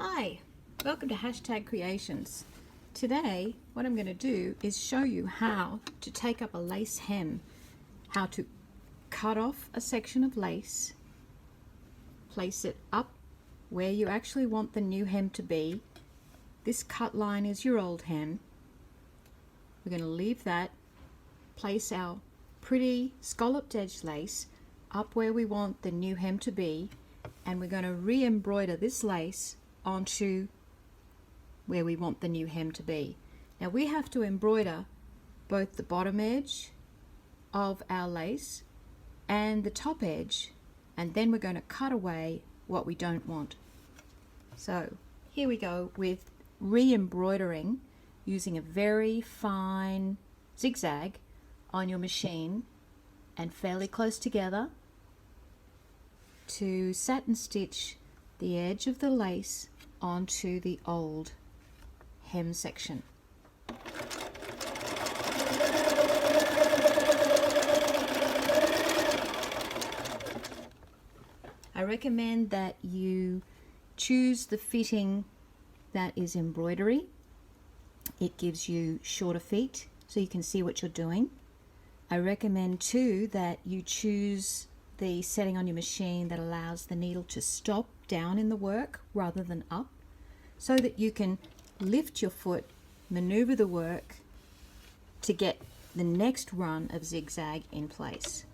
Hi, welcome to Hashtag Creations. Today what I'm going to do is show you how to take up a lace hem, how to cut off a section of lace, place it up where you actually want the new hem to be. This cut line is your old hem. We're going to leave that, place our pretty scalloped edge lace up where we want the new hem to be, and we're going to re-embroider this lace onto where we want the new hem to be. Now we have to embroider both the bottom edge of our lace and the top edge, and then we're going to cut away what we don't want. So here we go with re-embroidering using a very fine zigzag on your machine and fairly close together to satin stitch the edge of the lace onto the old hem section. I recommend that you choose the fitting that is embroidery. It gives you shorter feet so you can see what you're doing. I recommend too that you choose the setting on your machine that allows the needle to stop down in the work rather than up, so that you can lift your foot, maneuver the work to get the next run of zigzag in place,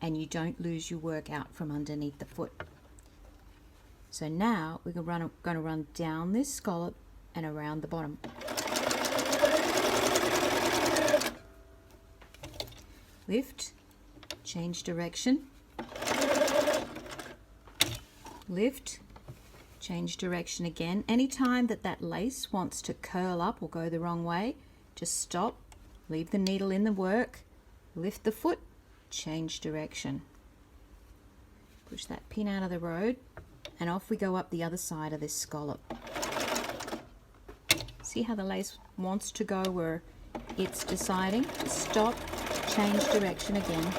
and you don't lose your work out from underneath the foot. So now we're going to run down this scallop and around the bottom. Lift, change direction, lift, change direction again. Anytime that lace wants to curl up or go the wrong way, just stop, leave the needle in the work, lift the foot, change direction. Push that pin out of the road, and off we go up the other side of this scallop. See how the lace wants to go where it's deciding? Stop, change direction again.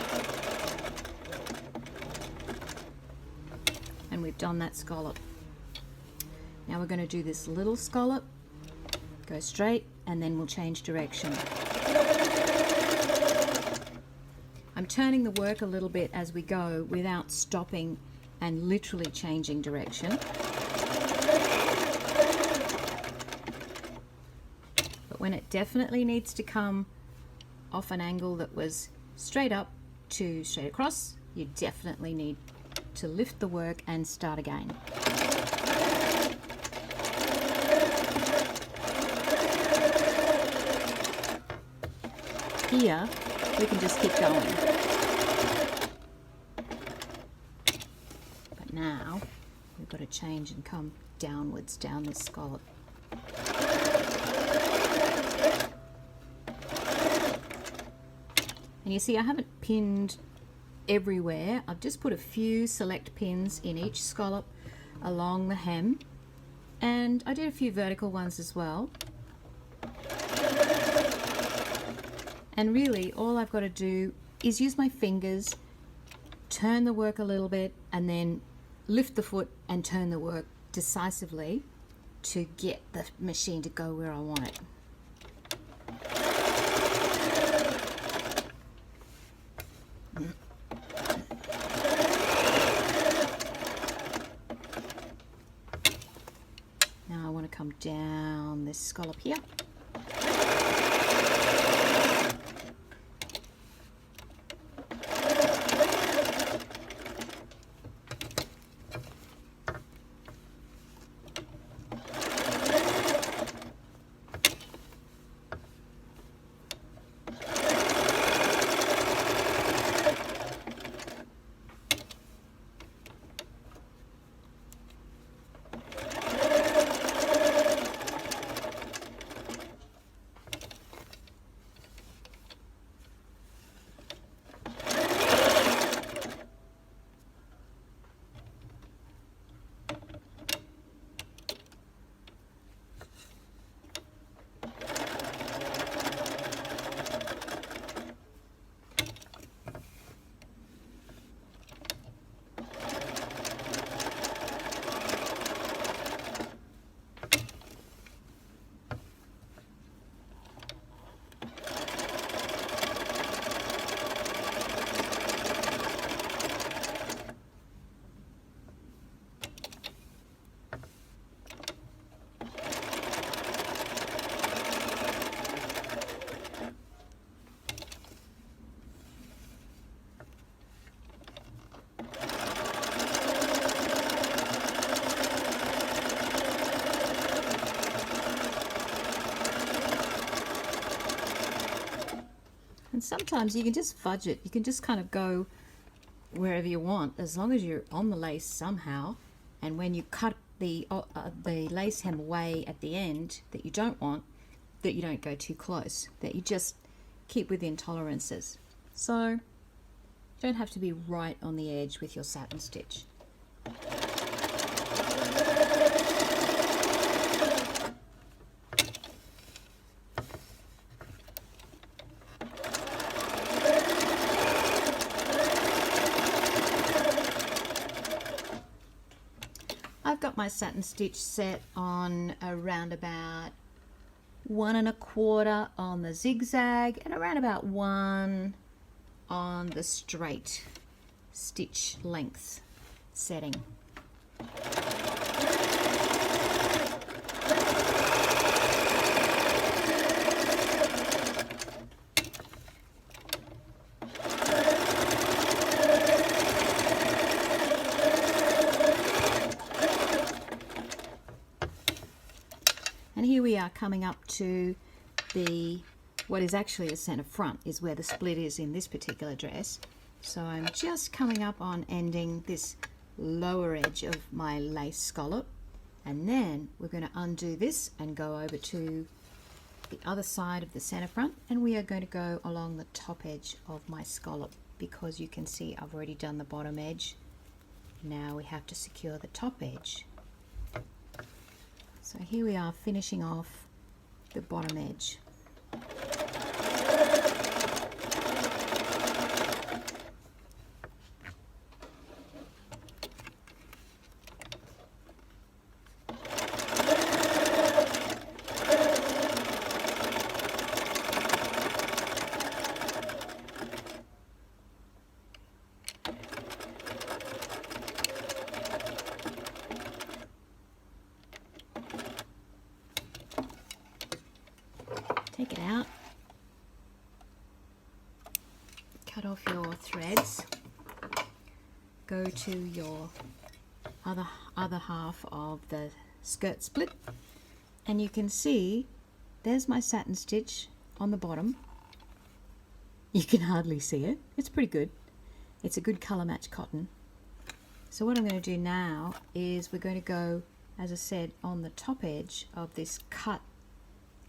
And we've done that scallop. Now we're going to do this little scallop, go straight, and then we'll change direction. I'm turning the work a little bit as we go without stopping and literally changing direction. But when it definitely needs to come off an angle that was straight up to straight across, you definitely need to lift the work and start again. Here we can just keep going. But now we've got to change and come downwards down this scallop. And you see I haven't pinned everywhere. I've just put a few select pins in each scallop along the hem, and I did a few vertical ones as well. And really all I've got to do is use my fingers, turn the work a little bit, and then lift the foot and turn the work decisively to get the machine to go where I want it. Now I want to come down this scallop here. sometimes you can just fudge it. You can just kind of go wherever you want, as long as you're on the lace somehow. And when you cut the lace hem away at the end that you don't want, that you don't go too close, that you just keep within tolerances. So you don't have to be right on the edge with your satin stitch. I've got my satin stitch set on around about 1 1/4 on the zigzag and around about 1 on the straight stitch length setting. And here we are coming up to what is actually a centre front, is where the split is in this particular dress. So I'm just coming up on ending this lower edge of my lace scallop, and then we're going to undo this and go over to the other side of the centre front, and we are going to go along the top edge of my scallop, because you can see I've already done the bottom edge. Now we have to secure the top edge. So here we are finishing off the bottom edge. Take it out, cut off your threads, go to your other half of the skirt split, and you can see there's my satin stitch on the bottom. You can hardly see it. It's pretty good. It's a good colour match cotton. So what I'm going to do now is we're going to go, as I said, on the top edge of this cut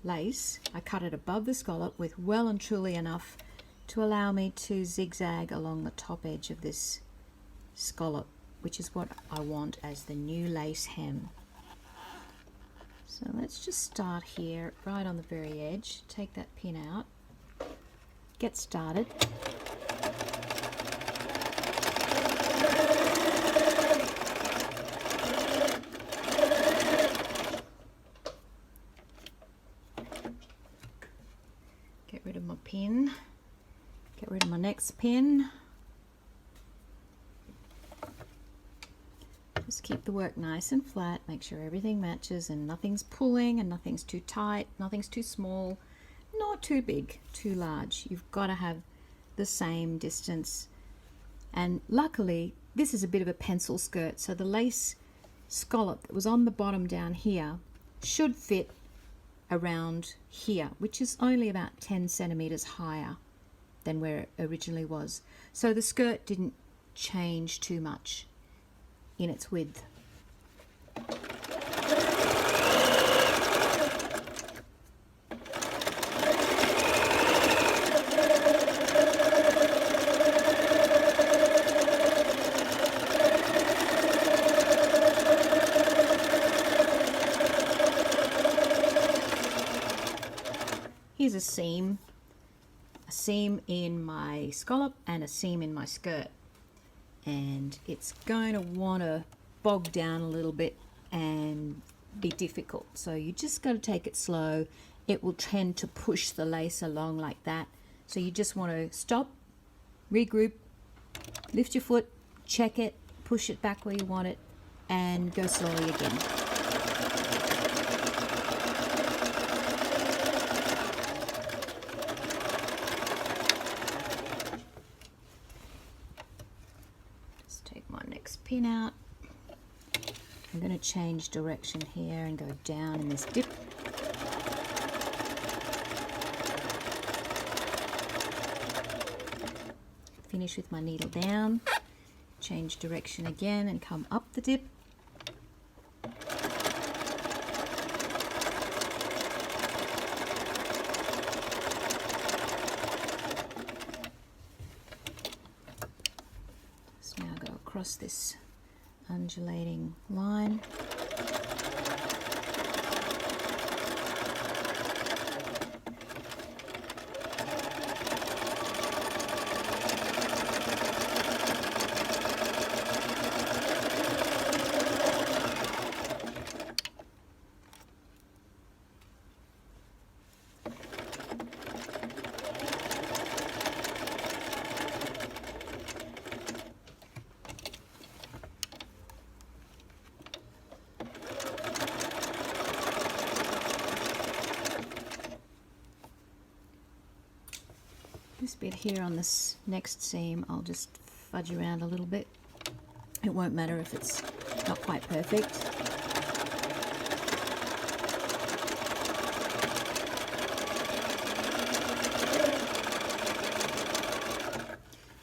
lace. I cut it above the scallop with well and truly enough to allow me to zigzag along the top edge of this scallop, which is what I want as the new lace hem. So let's just start here right on the very edge, take that pin out, get started. Get rid of my pin, get rid of my next pin. Just keep the work nice and flat, make sure everything matches and nothing's pulling and nothing's too tight, nothing's too small, not too big, too large. You've got to have the same distance. And luckily, this is a bit of a pencil skirt, so the lace scallop that was on the bottom down here should fit around here, which is only about 10 centimeters higher than where it originally was. So the skirt didn't change too much in its width. Here's a seam in my scallop and a seam in my skirt, and it's going to want to bog down a little bit and be difficult, so you just got to take it slow. It will tend to push the lace along like that, so you just want to stop, regroup, lift your foot, check it, push it back where you want it, and go slowly again. Take my next pin out. I'm going to change direction here and go down in this dip. finish with my needle down, change direction again and come up the dip. So now go across this undulating line. This bit here on this next seam, I'll just fudge around a little bit. It won't matter if it's not quite perfect.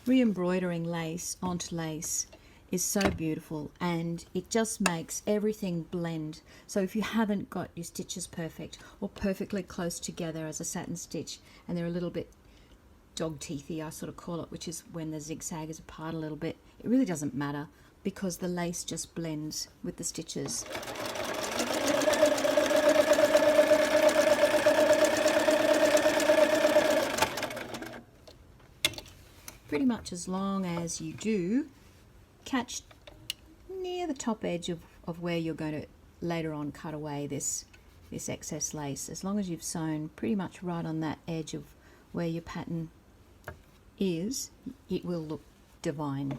Re-embroidering lace onto lace is so beautiful, and it just makes everything blend. So if you haven't got your stitches perfect or perfectly close together as a satin stitch and they're a little bit dog teethy, I sort of call it, which is when the zigzag is apart a little bit, it really doesn't matter because the lace just blends with the stitches. Pretty much as long as you do catch near the top edge of where you're going to later on cut away this excess lace, as long as you've sewn pretty much right on that edge of where your pattern is, it will look divine.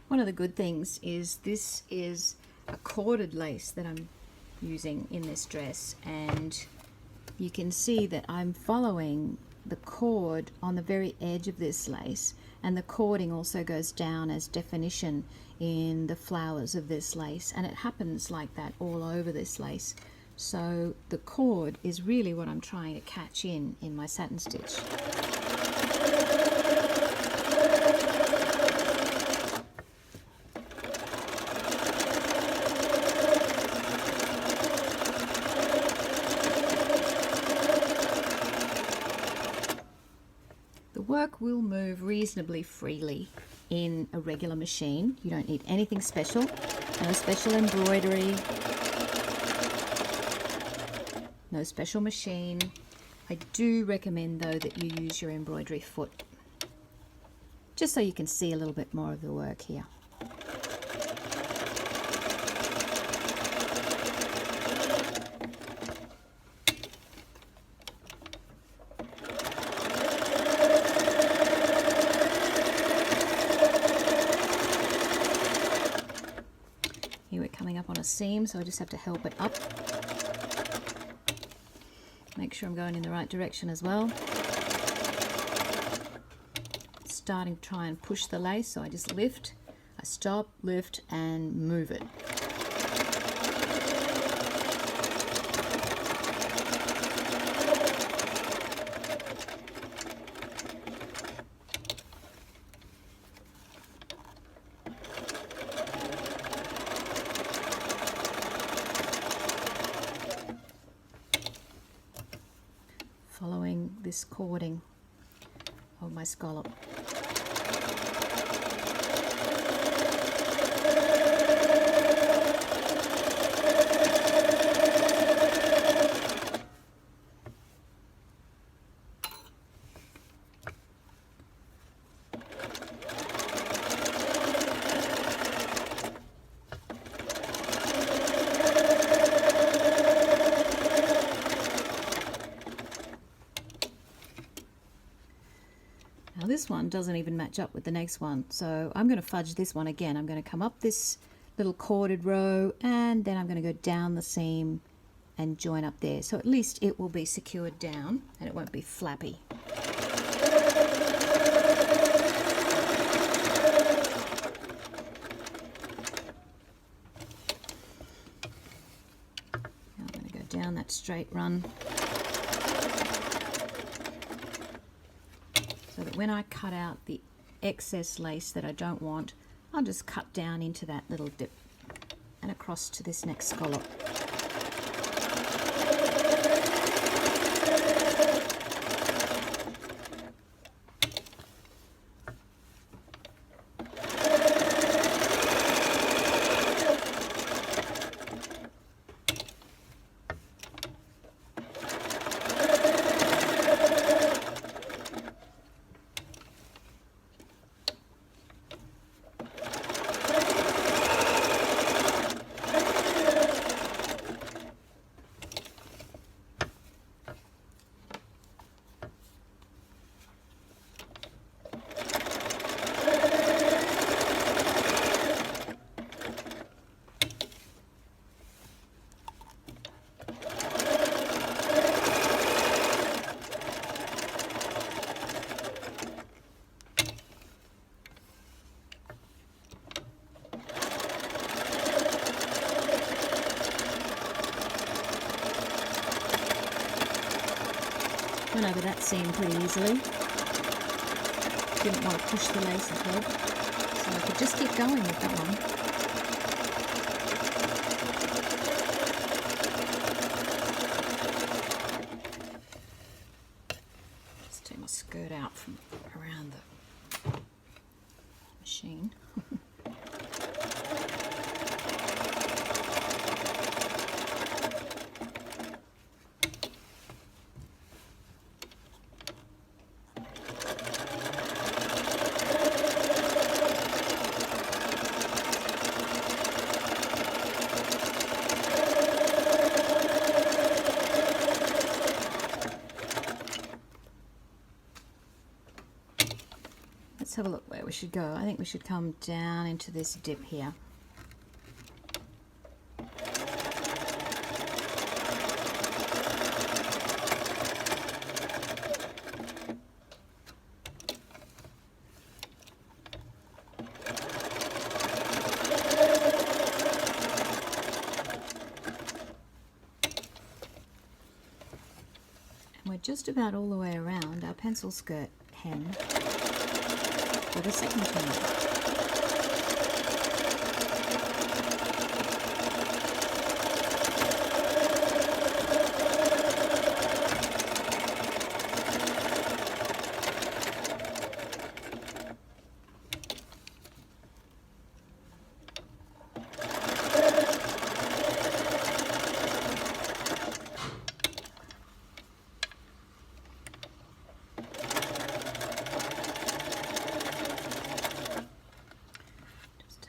One of the good things is this is a corded lace that I'm using in this dress, and you can see that I'm following the cord on the very edge of this lace, and the cording also goes down as definition in the flowers of this lace, and it happens like that all over this lace. So the cord is really what I'm trying to catch in my satin stitch. Work will move reasonably freely in a regular machine. You don't need anything special, no special embroidery, no special machine. I do recommend though that you use your embroidery foot, just so you can see a little bit more of the work here. Here we're coming up on a seam, so I just have to help it up. Make sure I'm going in the right direction as well. Starting to try and push the lace, so I just lift, I stop, lift, and move it. Following this cording of my scallop. Now this one doesn't even match up with the next one, so I'm going to fudge this one again. I'm going to come up this little corded row, and then I'm going to go down the seam and join up there. So at least it will be secured down and it won't be flappy. Now I'm going to go down that straight run so that when I cut out the excess lace that I don't want, I'll just cut down into that little dip and across to this next scallop. Went over that seam pretty easily. Didn't want to push the lace ahead, so I could just keep going with that one. Just take my skirt out from around the machine. Let's have a look where we should go. I think we should come down into this dip here. And we're just about all the way around our pencil skirt hem for the second turn.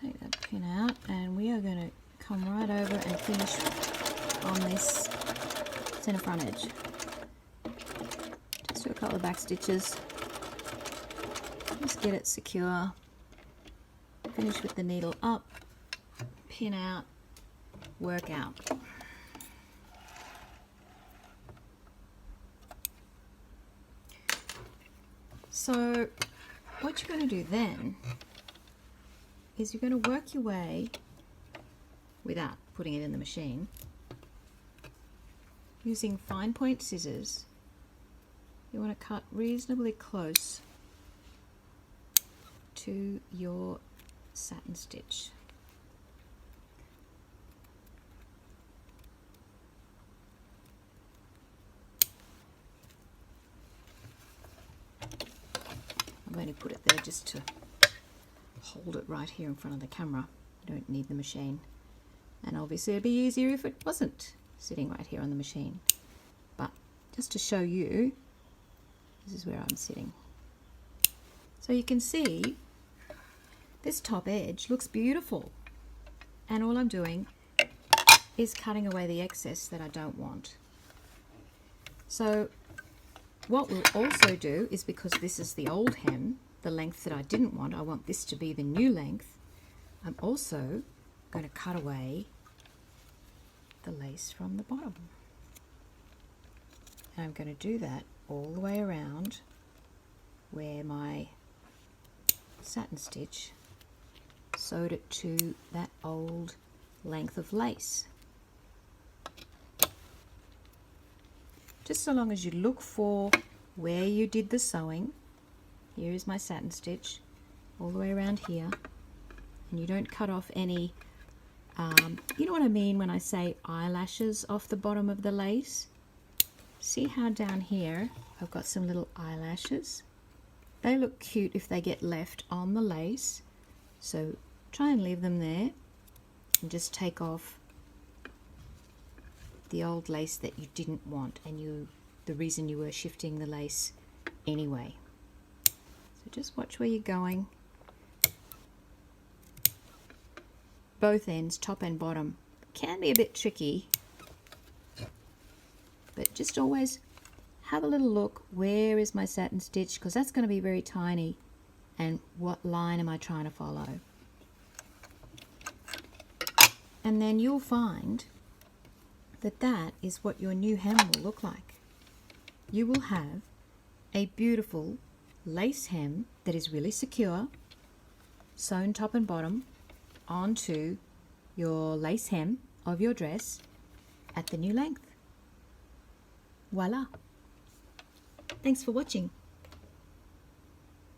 Take that pin out and we are going to come right over and finish on this centre front edge. Just do a couple of back stitches, just get it secure, finish with the needle up, pin out, work out. So what you're going to do then is you're going to work your way without putting it in the machine using fine point scissors. You want to cut reasonably close to your satin stitch. I'm going to put it there just to hold it right here in front of the camera. You don't need the machine. And obviously it'd be easier if it wasn't sitting right here on the machine. But just to show you, this is where I'm sitting. So you can see this top edge looks beautiful. And all I'm doing is cutting away the excess that I don't want. So what we'll also do is, because this is the old hem, the length that I didn't want, I want this to be the new length, I'm also going to cut away the lace from the bottom. And I'm going to do that all the way around where my satin stitch sewed it to that old length of lace. Just so long as you look for where you did the sewing. Here is my satin stitch all the way around here, and you don't cut off any, you know what I mean when I say eyelashes off the bottom of the lace. See how down here I've got some little eyelashes? They look cute if they get left on the lace, so try and leave them there and just take off the old lace that you didn't want and the reason you were shifting the lace anyway. So just watch where you're going. Both ends, top and bottom, can be a bit tricky, but just always have a little look. Where is my satin stitch? Because that's going to be very tiny, and what line am I trying to follow? And then you'll find that that is what your new hem will look like. You will have a beautiful lace hem that is really secure, sewn top and bottom onto your lace hem of your dress at the new length. Voila! Thanks for watching.